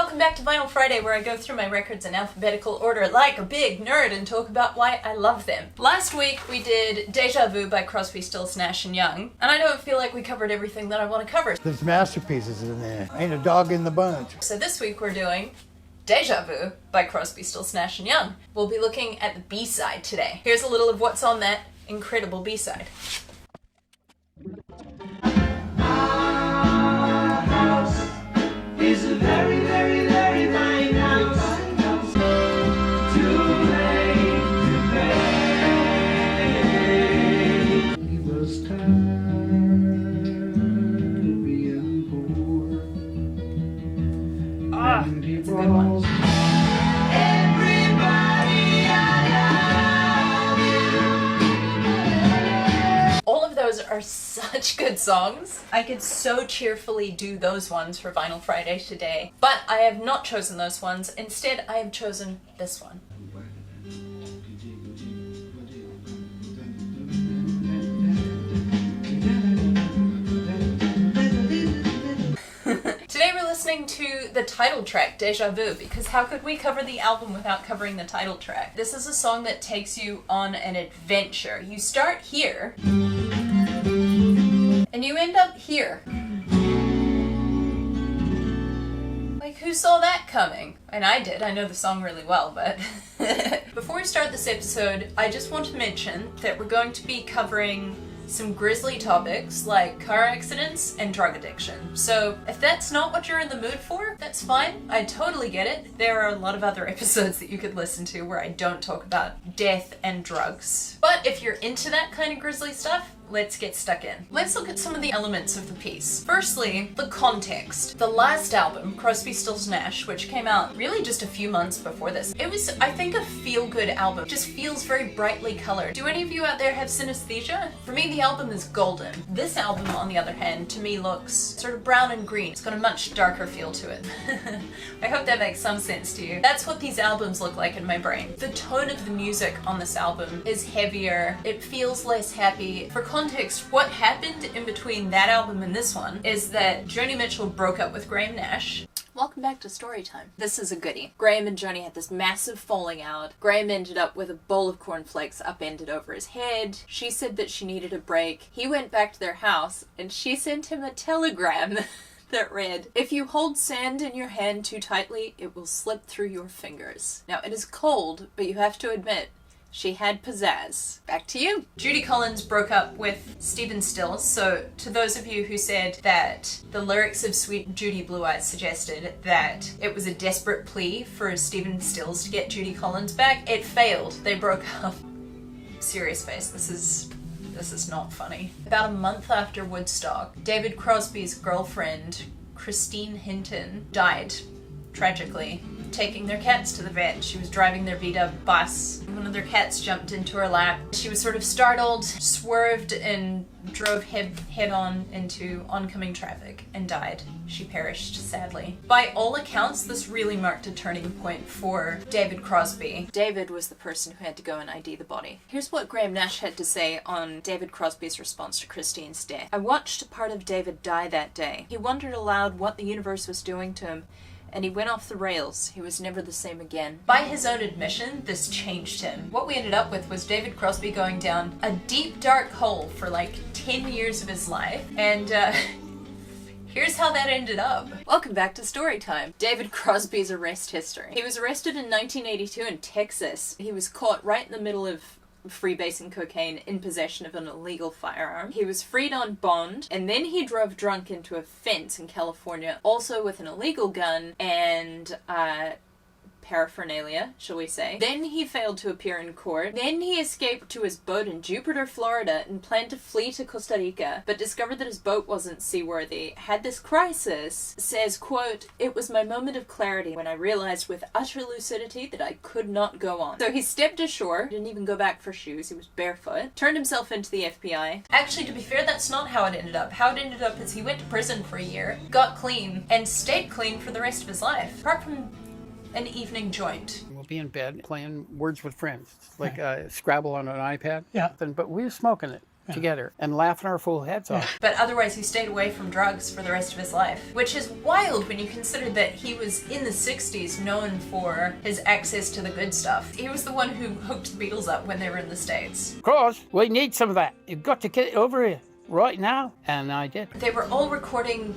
welcome back to Vinyl Friday, where I go through my records in alphabetical order like a big nerd and talk about why I love them. Last week we did Déjà Vu by Crosby, Stills, Nash and Young, and I don't feel like we covered everything that I want to cover. There's masterpieces in there. Ain't a dog in the bunch. So this week we're doing Déjà Vu by Crosby, Stills, Nash and Young. We'll be looking at the B-side today. Here's a little of what's on that incredible B-side. Is a very, very, very fine house. Too late to pay. He was tired of being poor. And he that's a good one. Everybody I love. All of those are such good songs. I could so cheerfully do those ones for Vinyl Friday today, but I have not chosen those ones. Instead, I have chosen this one. Today we're listening to the title track, Déjà Vu, because how could we cover the album without covering the title track? This is a song that takes you on an adventure. You start here, and you end up here. Like, who saw that coming? And I did. I know the song really well, but... Before we start this episode, I just want to mention that we're going to be covering some grisly topics like car accidents and drug addiction. So if that's not what you're in the mood for, that's fine. I totally get it. There are a lot of other episodes that you could listen to where I don't talk about death and drugs. But if you're into that kind of grisly stuff, let's get stuck in. Let's look at some of the elements of the piece. Firstly, the context. The last album, Crosby, Stills, Nash, which came out really just a few months before this, it was, I think, a feel-good album. It just feels very brightly colored. Do any of you out there have synesthesia? For me, the album is golden. This album, on the other hand, to me looks sort of brown and green. It's got a much darker feel to it. I hope that makes some sense to you. That's what these albums look like in my brain. The tone of the music on this album is heavier. It feels less happy. For context, what happened in between that album and this one is that Joni Mitchell broke up with Graham Nash. Welcome back to Storytime. This is a goodie. Graham and Joni had this massive falling out. Graham ended up with a bowl of cornflakes upended over his head. She said that she needed a break. He went back to their house and she sent him a telegram that read, "If you hold sand in your hand too tightly, it will slip through your fingers." Now, it is cold, but you have to admit, she had pizzazz. Back to you. Judy Collins broke up with Stephen Stills, so to those of you who said that the lyrics of Sweet Judy Blue Eyes suggested that it was a desperate plea for Stephen Stills to get Judy Collins back, it failed. They broke up. Serious face, this is not funny. About a month after Woodstock, David Crosby's girlfriend, Christine Hinton, died tragically, taking their cats to the vet. She was driving their VW bus. One of their cats jumped into her lap. She was sort of startled, swerved, and drove head-on into oncoming traffic and died. She perished, sadly. By all accounts, this really marked a turning point for David Crosby. David was the person who had to go and ID the body. Here's what Graham Nash had to say on David Crosby's response to Christine's death. "I watched a part of David die that day. He wondered aloud what the universe was doing to him, and he went off the rails. He was never the same again." By his own admission, this changed him. What we ended up with was David Crosby going down a deep, dark hole for like 10 years of his life, and here's how that ended up. Welcome back to Storytime. David Crosby's arrest history. He was arrested in 1982 in Texas. He was caught right in the middle of freebasing cocaine in possession of an illegal firearm. He was freed on bond, and then he drove drunk into a fence in California, also with an illegal gun and paraphernalia, shall we say. Then he failed to appear in court. Then he escaped to his boat in Jupiter, Florida, and planned to flee to Costa Rica, but discovered that his boat wasn't seaworthy. Had this crisis, says, quote, "It was my moment of clarity when I realized with utter lucidity that I could not go on." So he stepped ashore, didn't even go back for shoes, he was barefoot, turned himself into the FBI. Actually, to be fair, that's not how it ended up. How it ended up is he went to prison for a year, got clean, and stayed clean for the rest of his life. Apart from an evening joint. We'll be in bed playing Words with Friends, like Scrabble on an iPad. Yeah. But we were smoking it. together and laughing our full heads off. But otherwise he stayed away from drugs for the rest of his life, which is wild when you consider that he was in the 60s known for his access to the good stuff. He was the one who hooked the Beatles up when they were in the States. Croz, we need some of that. You've got to get it over here right now. And I did. They were all recording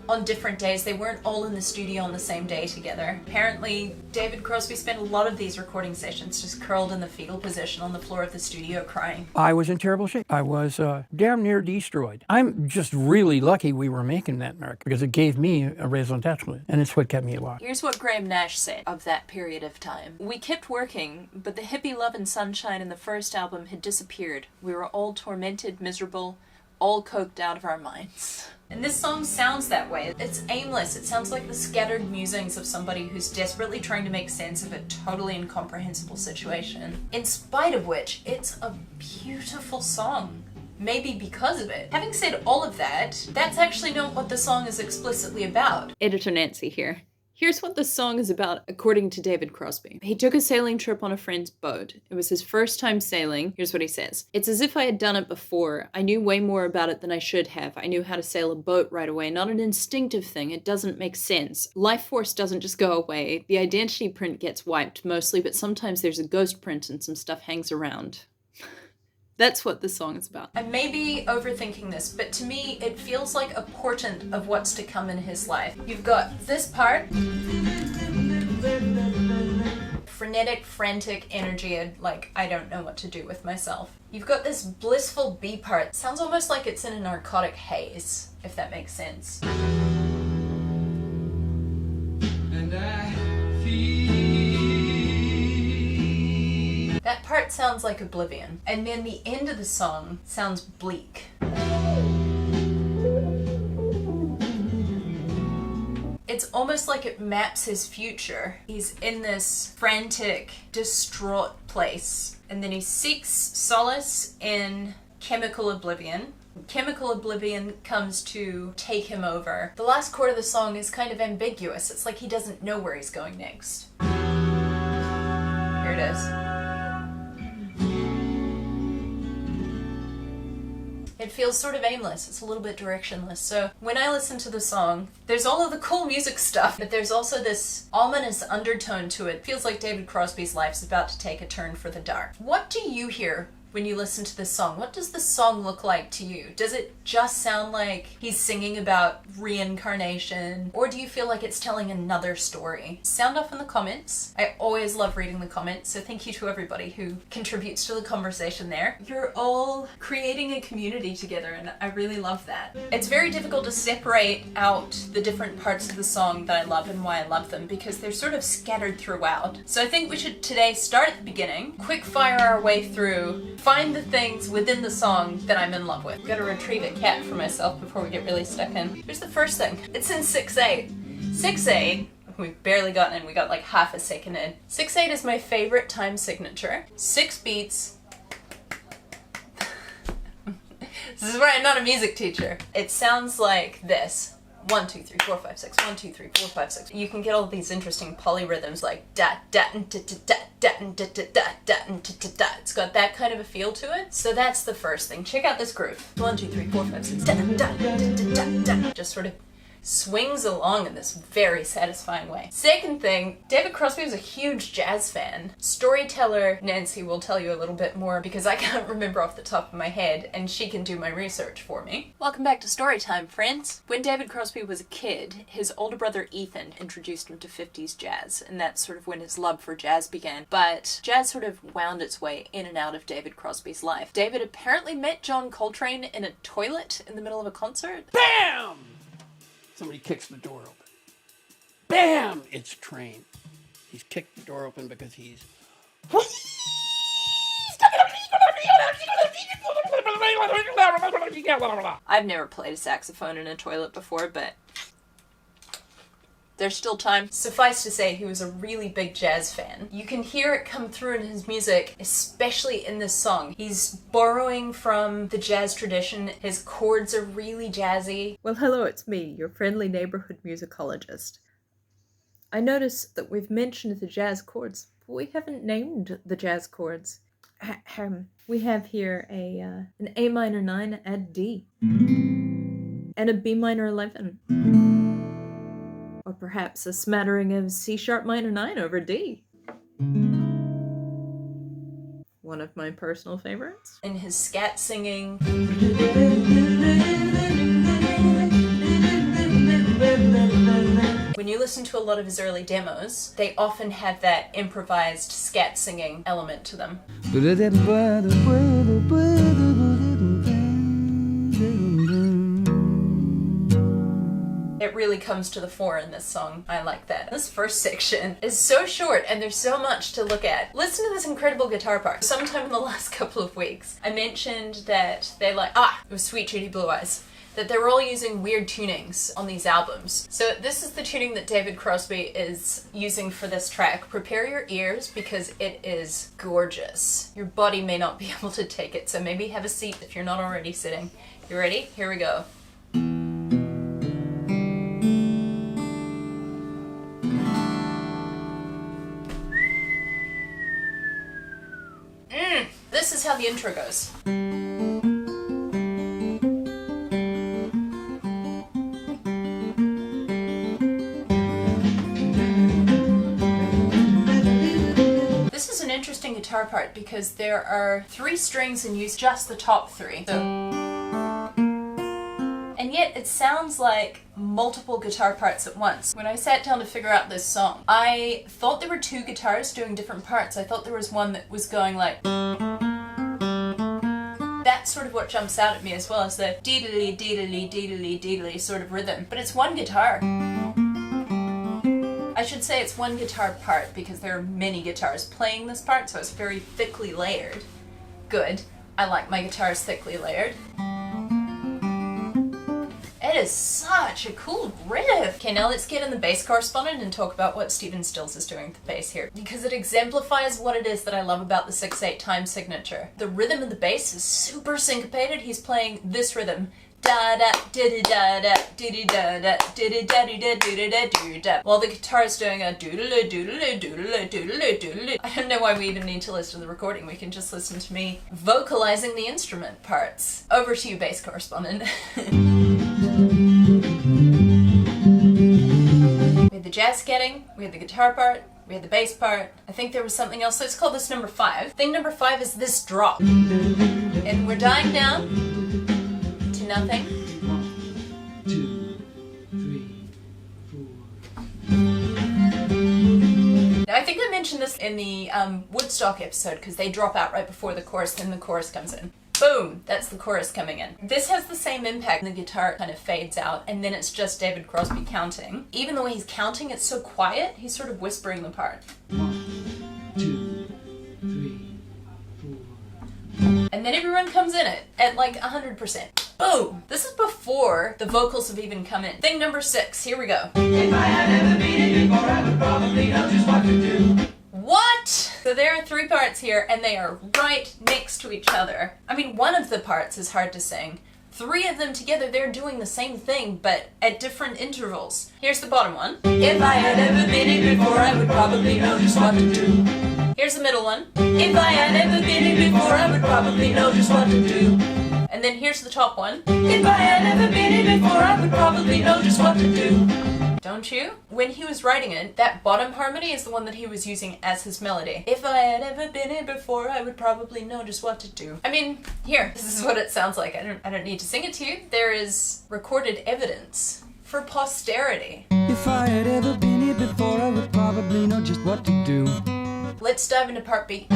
on different days. They weren't all in the studio on the same day together. Apparently, David Crosby spent a lot of these recording sessions just curled in the fetal position on the floor of the studio crying. I was in terrible shape. I was damn near destroyed. I'm just really lucky we were making that record because it gave me a raison d'etre, and it's what kept me alive. Here's what Graham Nash said of that period of time. We kept working, but the hippie love and sunshine in the first album had disappeared. We were all tormented, miserable, all coked out of our minds. And this song sounds that way. It's aimless. It sounds like the scattered musings of somebody who's desperately trying to make sense of a totally incomprehensible situation. In spite of which, it's a beautiful song. Maybe because of it. Having said all of that, that's actually not what the song is explicitly about. Editor Nancy here. Here's what the song is about, according to David Crosby. He took a sailing trip on a friend's boat. It was his first time sailing. Here's what he says. It's as if I had done it before. I knew way more about it than I should have. I knew how to sail a boat right away. Not an instinctive thing. It doesn't make sense. Life force doesn't just go away. The identity print gets wiped mostly, but sometimes there's a ghost print and some stuff hangs around. That's what this song is about. I may be overthinking this, but to me, it feels like a portent of what's to come in his life. You've got this part. Frenetic, frantic energy, like, I don't know what to do with myself. You've got this blissful B part. Sounds almost like it's in a narcotic haze, if that makes sense. And I feel that part sounds like Oblivion. And then the end of the song sounds bleak. It's almost like it maps his future. He's in this frantic, distraught place. And then he seeks solace in chemical oblivion. Chemical oblivion comes to take him over. The last chord of the song is kind of ambiguous. It's like he doesn't know where he's going next. Here it is. It feels sort of aimless. It's a little bit directionless. So when I listen to the song, there's all of the cool music stuff, but there's also this ominous undertone to it. It feels like David Crosby's life's about to take a turn for the dark. What do you hear when you listen to this song? What does the song look like to you? Does it just sound like he's singing about reincarnation? Or do you feel like it's telling another story? Sound off in the comments. I always love reading the comments, so thank you to everybody who contributes to the conversation there. You're all creating a community together, and I really love that. It's very difficult to separate out the different parts of the song that I love and why I love them, because they're sort of scattered throughout. So I think we should today start at the beginning, quick fire our way through, find the things within the song that I'm in love with. I've got to retrieve a cat for myself before we get really stuck in. Here's the first thing. It's in 6/8. 6/8, we've barely gotten in, we got like half a second in. 6/8 is my favorite time signature. 6 beats. This is where I'm not a music teacher. It sounds like this. 1, 2, 3, 4, 5, 6. 1, 2, 3, 4, 5, 6. You can get all these interesting polyrhythms like da da da da da da da da da da da da. It's got that kind of a feel to it. So that's the first thing. Check out this groove. 1, 2, 3, 4, 5, 6. Da da da da da da. Just sort of swings along in this very satisfying way. Second thing, David Crosby was a huge jazz fan. Storyteller Nancy will tell you a little bit more because I can't remember off the top of my head, and she can do my research for me. Welcome back to Storytime, friends. When David Crosby was a kid, his older brother Ethan introduced him to 50s jazz, and that's sort of when his love for jazz began. But jazz sort of wound its way in and out of David Crosby's life. David apparently met John Coltrane in a toilet in the middle of a concert. BAM! Somebody kicks the door open. BAM! It's Train. He's kicked the door open because he's... I've never played a saxophone in a toilet before, but there's still time. Suffice to say, he was a really big jazz fan. You can hear it come through in his music, especially in this song. He's borrowing from the jazz tradition. His chords are really jazzy. Well, hello, it's me, your friendly neighborhood musicologist. I notice that we've mentioned the jazz chords, but we haven't named the jazz chords. We have here an A minor 9 at D. And a B minor 11. Or perhaps a smattering of C sharp minor 9 over D. One of my personal favorites. In his scat singing. When you listen to a lot of his early demos, they often have that improvised scat singing element to them. It really comes to the fore in this song. I like that. This first section is so short and there's so much to look at. Listen to this incredible guitar part. Sometime in the last couple of weeks, I mentioned that they it was Sweet Judy Blue Eyes, that they were all using weird tunings on these albums. So this is the tuning that David Crosby is using for this track. Prepare your ears because it is gorgeous. Your body may not be able to take it, so maybe have a seat if you're not already sitting. You ready? Here we go. This is how the intro goes. This is an interesting guitar part because there are 3 strings and use just the top 3. And yet it sounds like multiple guitar parts at once. When I sat down to figure out this song, I thought there were 2 guitars doing different parts. I thought there was one that was going like... That's sort of what jumps out at me, as well as the deedly deedly deedly deedly sort of rhythm. But it's one guitar. I should say it's one guitar part because there are many guitars playing this part, so it's very thickly layered. Good. I like my guitars thickly layered. It is such a cool riff. Okay, now let's get in the bass correspondent and talk about what Stephen Stills is doing with the bass here, because it exemplifies what it is that I love about the 6/8 time signature. The rhythm of the bass is super syncopated. He's playing this rhythm. Da da da da da da da da da da da da da, while the guitar is doing a doodle doodle doodle doodle doodle. I don't know why we even need to listen to the recording. We can just listen to me vocalizing the instrument parts. Over to you, bass correspondent. We had the jazz scatting, we had the guitar part, we had the bass part. I think there was something else. Let's call this number 5. Thing number 5 is this drop. And we're dying down to nothing. 1, 2, 3, 4. Now, I think I mentioned this in the Woodstock episode because they drop out right before the chorus, then the chorus comes in. Boom! That's the chorus coming in. This has the same impact. The guitar kind of fades out and then it's just David Crosby counting. Even the way he's counting, it's so quiet, he's sort of whispering the part. 1, 2, 3, 4. And then everyone comes in it at like 100%. Boom! This is before the vocals have even come in. Thing number 6, here we go. If I had never been it before, I would probably know just what to do. What? So there are 3 parts here and they are right next to each other. I mean, one of the parts is hard to sing. 3 of them together, they're doing the same thing, but at different intervals. Here's the bottom one. If I had ever been it before, I would probably know just what to do. Here's the middle one. If I had never been it before, I would probably know just what to do. And then here's the top one. If I had never been it before, I would probably know just what to do. Don't you? When he was writing it, that bottom harmony is the one that he was using as his melody. If I had ever been it before, I would probably know just what to do. I mean, here, this is what it sounds like. I don't need to sing it to you. There is recorded evidence for posterity. If I had ever been here before, I would probably know just what to do. Let's dive into part B.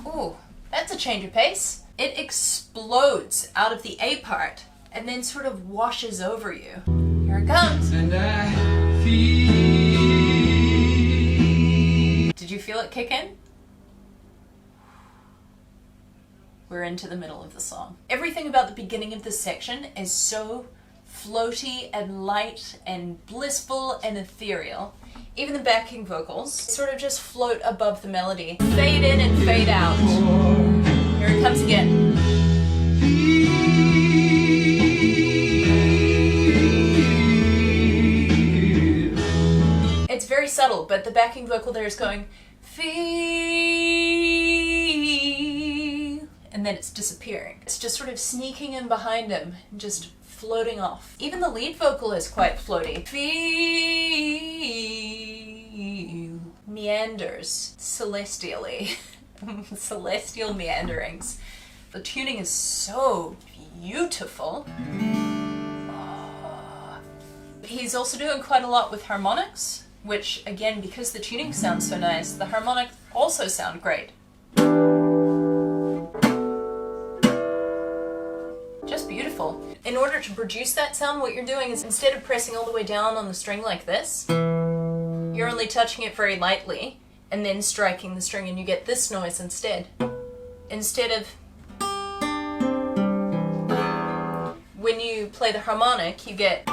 Ooh, that's a change of pace. It explodes out of the A part and then sort of washes over you. Here it comes. And I feel. Did you feel it kick in? We're into the middle of the song. Everything about the beginning of this section is so floaty and light and blissful and ethereal. Even the backing vocals sort of just float above the melody. Fade in and fade out. Here it comes again. It's very subtle, but the backing vocal there is going, feel, and then it's disappearing. It's just sort of sneaking in behind him, and just floating off. Even the lead vocal is quite floaty. Feel, meanders celestially. Celestial meanderings. The tuning is so beautiful. He's also doing quite a lot with harmonics, which again, because the tuning sounds so nice, the harmonics also sound great. Just beautiful. In order to produce that sound, what you're doing is instead of pressing all the way down on the string like this, you're only touching it very lightly and then striking the string, and you get this noise instead. Instead of when you play the harmonic, you get,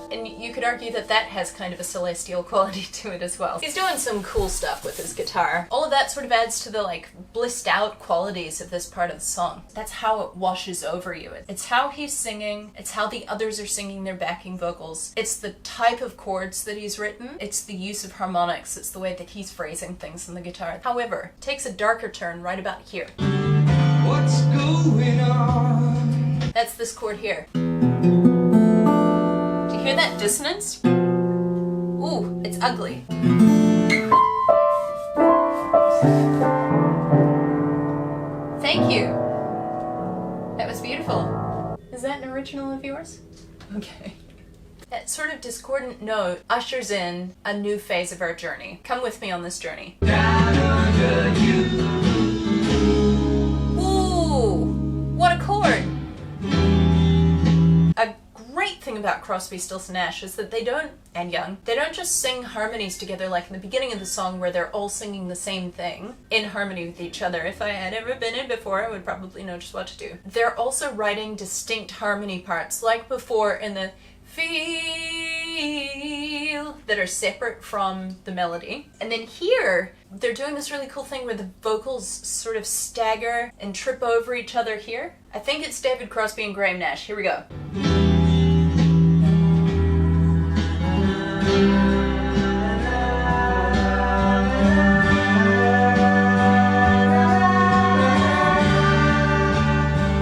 and you could argue that that has kind of a celestial quality to it as well. He's doing some cool stuff with his guitar. All of that sort of adds to the like blissed out qualities of this part of the song. That's how it washes over you. It's how he's singing, it's how the others are singing their backing vocals. It's the type of chords that he's written. It's the use of harmonics. It's the way that he's phrasing things on the guitar. However, it takes a darker turn right about here. What's going on? That's this chord here. Hear that dissonance? Ooh, it's ugly. Thank you. That was beautiful. Is that an original of yours? Okay. That sort of discordant note ushers in a new phase of our journey. Come with me on this journey. Ooh, what a chord. A great thing about Crosby, Stills, and Nash is that they don't just sing harmonies together like in the beginning of the song where they're all singing the same thing in harmony with each other. If I had ever been in before, I would probably know just what to do. They're also writing distinct harmony parts, like before in the feel, that are separate from the melody. And then here, they're doing this really cool thing where the vocals sort of stagger and trip over each other here. I think it's David Crosby and Graham Nash. Here we go.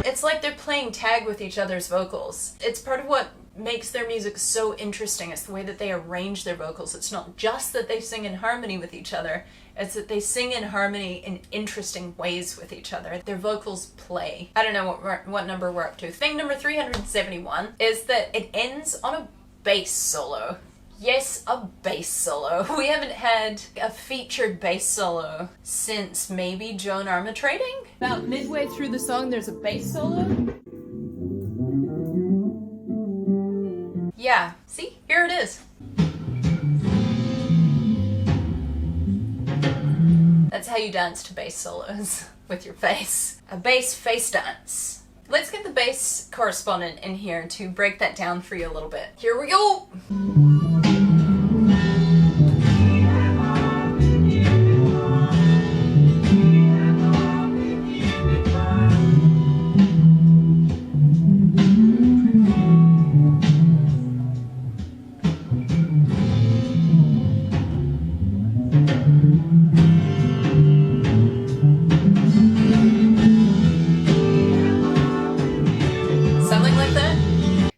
It's like they're playing tag with each other's vocals. It's part of what makes their music so interesting. It's the way that they arrange their vocals. It's not just that they sing in harmony with each other, it's that they sing in harmony in interesting ways with each other. Their vocals play. I don't know what number we're up to. Thing number 371 is that it ends on a bass solo. Yes, a bass solo. We haven't had a featured bass solo since maybe Joan Armatrading? About midway through the song, there's a bass solo. Yeah, see? Here it is. That's how you dance to bass solos, with your face. A bass face dance. Let's get the bass correspondent in here to break that down for you a little bit. Here we go!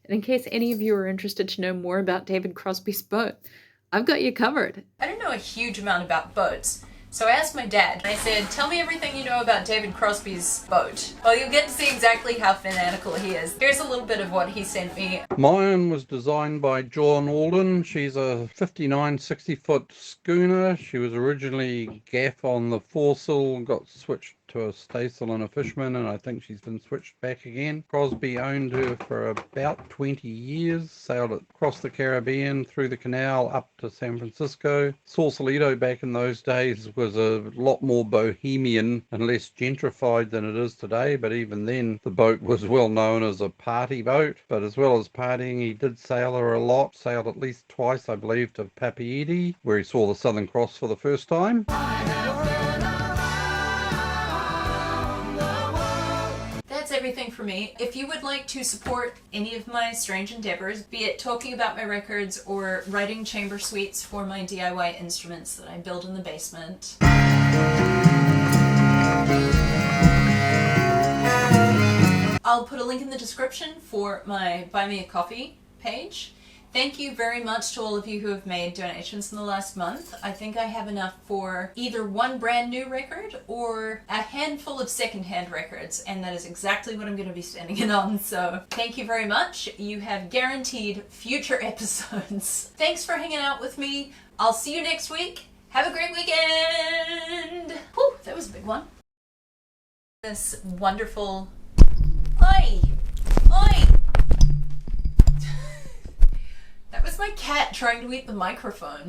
In case any of you are interested to know more about David Crosby's boat, I've got you covered. I don't know a huge amount about boats, so I asked my dad, and I said, tell me everything you know about David Crosby's boat. Well, you'll get to see exactly how fanatical he is. Here's a little bit of what he sent me. Mine was designed by Joan Alden. She's a 59 60-foot schooner. She was originally gaff on the foresail, got switched to a staysail and a fishman, and I think she's been switched back again. Crosby owned her for about 20 years, sailed it across the Caribbean, through the canal, up to San Francisco. Sausalito back in those days was a lot more bohemian and less gentrified than it is today, but even then the boat was well known as a party boat. But as well as partying, he did sail her a lot, sailed at least twice, I believe, to Papeete, where he saw the Southern Cross for the first time. That's everything for me. If you would like to support any of my strange endeavors, be it talking about my records or writing chamber suites for my DIY instruments that I build in the basement, I'll put a link in the description for my Buy Me a Coffee page. Thank you very much to all of you who have made donations in the last month. I think I have enough for either one brand new record or a handful of secondhand records, and that is exactly what I'm going to be spending it on. So thank you very much. You have guaranteed future episodes. Thanks for hanging out with me. I'll see you next week. Have a great weekend. Whew, that was a big one. This wonderful... Oi! Oi! That was my cat trying to eat the microphone.